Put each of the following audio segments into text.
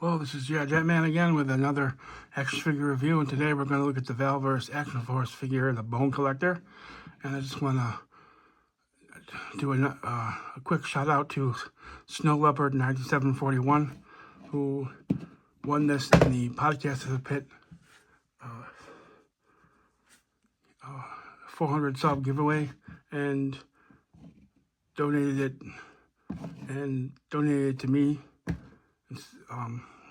Well, this is Jetman again with another action figure review, and today we're going to look at the Valaverse Action Force figure, the Bone Collector. And I just want to do a quick shout out to Snow Leopard 9741, who won this in the Podcast of the Pit 400 sub giveaway, and donated it to me.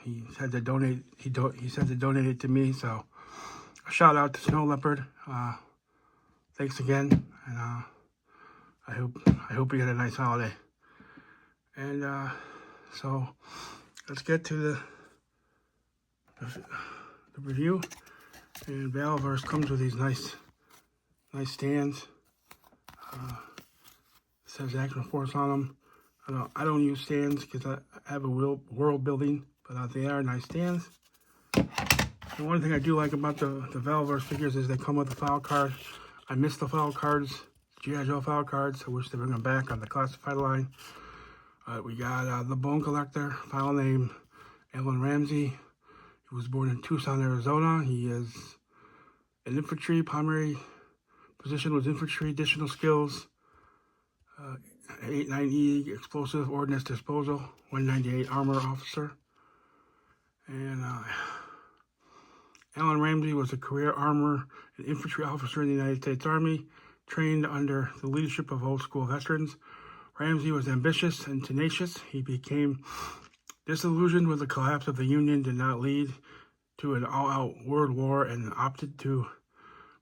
He said to donate. He said to donate it to me. So a shout out to Snow Leopard. Thanks again, and I hope you had a nice holiday. And so let's get to the review. And Valaverse comes with these nice stands. It says Action Force on them. I don't use stands because I have a world building, but they are nice stands. And one thing I do like about the Valaverse figures is they come with a file card. I miss the file cards, G.I. Joe file cards. I wish they bring them back on the classified line. We got the Bone Collector, file name Alan Ramsey. He was born in Tucson, Arizona. He is an infantry, primary position was infantry, additional skills, 89E explosive ordnance disposal, 198 armor officer. And Alan Ramsey was a career armor and infantry officer in the United States Army, trained under the leadership of old school veterans. Ramsey was ambitious and tenacious. He became disillusioned with the collapse of the Union, did not lead to an all-out world war, and opted to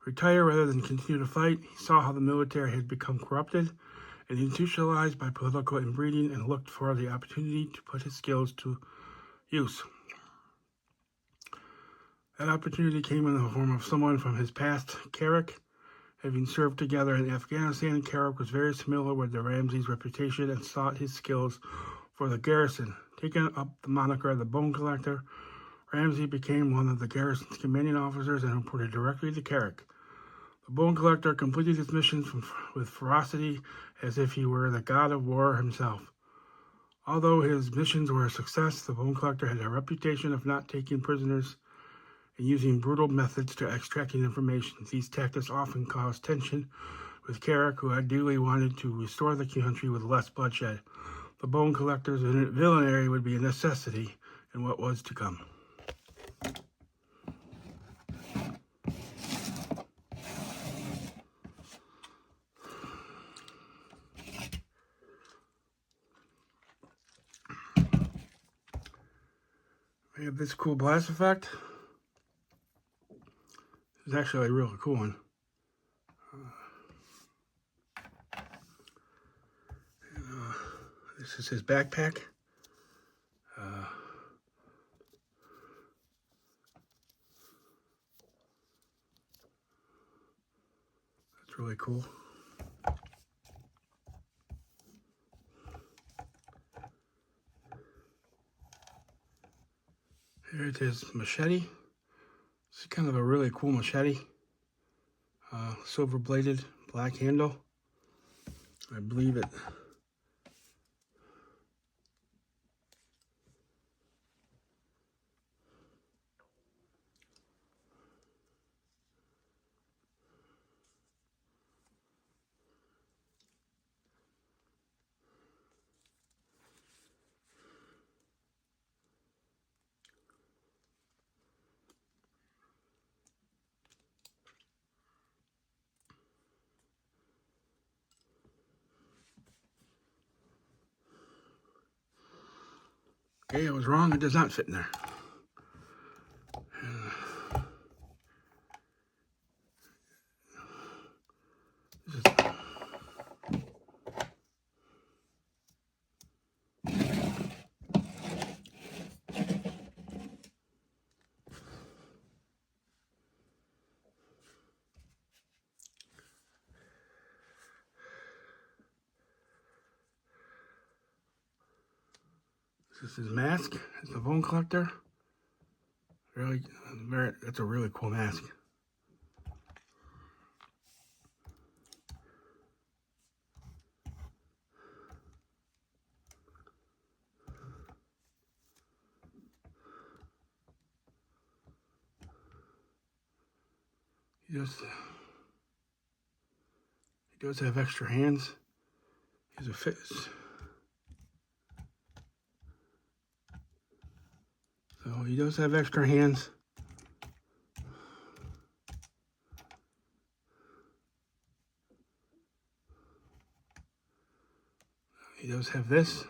retire rather than continue to fight. He saw how the military had become corrupted and institutionalized by political inbreeding, and looked for the opportunity to put his skills to use. That opportunity came in the form of someone from his past, Carrick. Having served together in Afghanistan, Carrick was very familiar with the Ramsey's reputation and sought his skills for the garrison. Taking up the moniker of the Bone Collector, Ramsey became one of the garrison's commanding officers and reported directly to Carrick. The Bone Collector completed his mission with ferocity, as if he were the god of war himself. Although his missions were a success, the Bone Collector had a reputation of not taking prisoners and using brutal methods to extracting information. These tactics often caused tension with Carrick, who ideally wanted to restore the country with less bloodshed. The Bone Collector's villainy would be a necessity in what was to come. We have this cool blast effect. It's actually a really cool one. This is his backpack. That's really cool. Here's his machete. It's kind of a really cool machete. Silver bladed, black handle. I believe it. Okay, I was wrong. It does not fit in there. This is his mask. It's the Bone Collector. That's a really cool mask. does have extra hands. He's a fist. So he does have extra hands. He does have this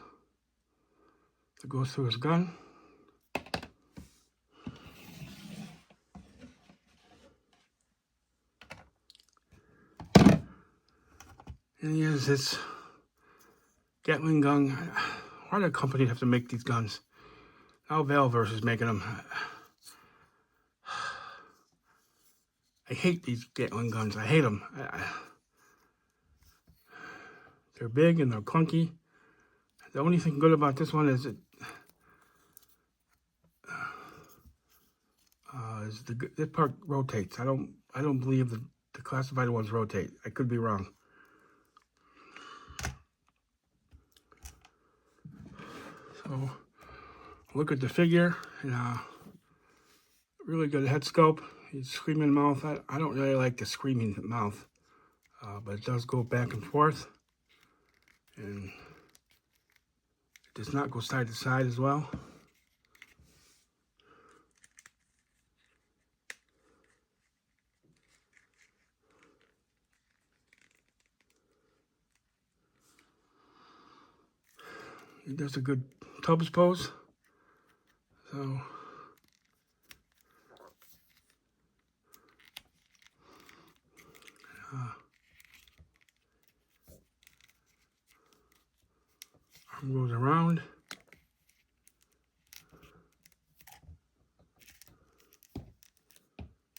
that goes through his gun. And he has this Gatling gun. Why did a company have to make these guns? Now Valaverse is making them. I hate these Gatling guns. I hate them. They're big and they're clunky. The only thing good about this one is this part rotates. I don't believe the classified ones rotate. I could be wrong. So look at the figure. And, really good head sculpt. He's screaming mouth. I don't really like the screaming mouth, but it does go back and forth, and it does not go side to side as well. He does a good Tubbs pose. So arm goes around.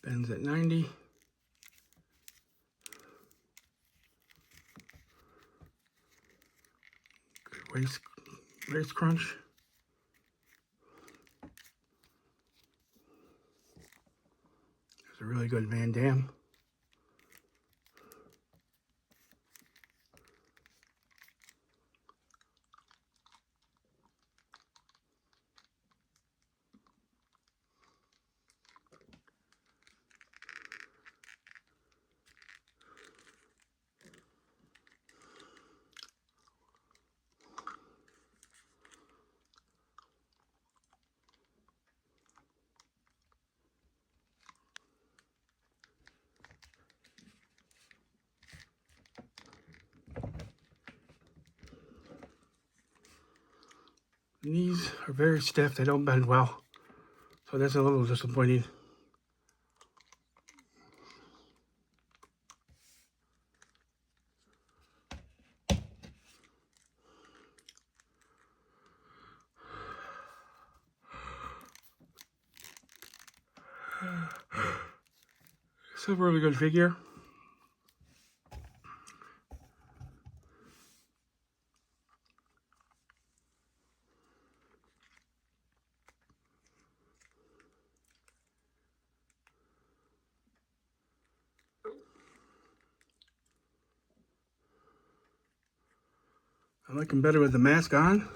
Bends at 90. Good waist crunch. There's a really good Van Damme. Knees are very stiff. They don't bend well. So that's a little disappointing. It's a really good figure. I like him better with the mask on.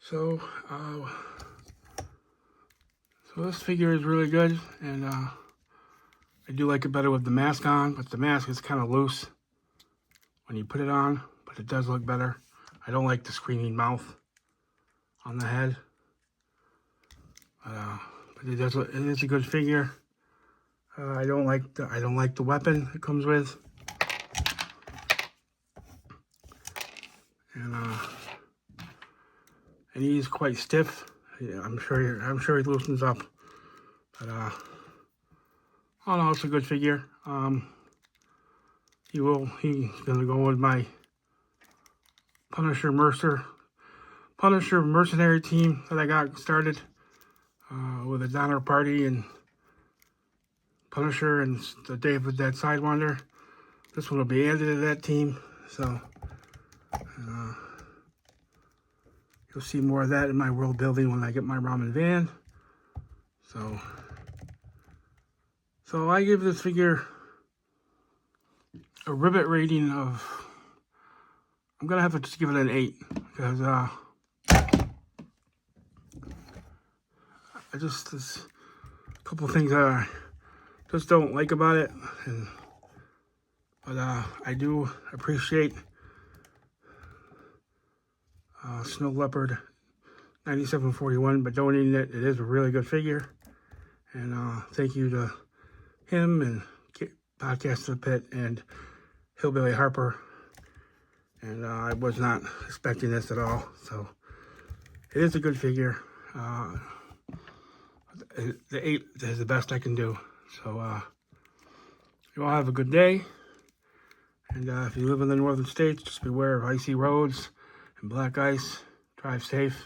So, so this figure is really good, and I do like it better with the mask on, but the mask is kind of loose when you put it on, but it does look better. I don't like the screaming mouth on the head, but it is a good figure. I don't like the weapon it comes with, and he's quite stiff. Yeah, I'm sure he loosens up, but all in all, it's a good figure. He's gonna go with my Punisher mercenary team that I got started with a Donner Party and Punisher and the David Dead Sidewinder. This one will be added to that team, so you'll see more of that in my world building when I get my ramen van. So I give this figure a ribbit rating of, I'm gonna have to just give it an 8, because there's a couple of things that I just don't like about it, but I do appreciate Snow Leopard 9741 by donating it. It is a really good figure, and thank you to him and Podcast to the Pit and Hillbilly Harper. And I was not expecting this at all, so it is a good figure. The 8 is the best I can do. So you all have a good day, and if you live in the northern states, just beware of icy roads and black ice. Drive safe,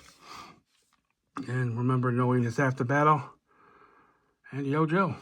and remember, knowing it's after battle. And yo, Joe.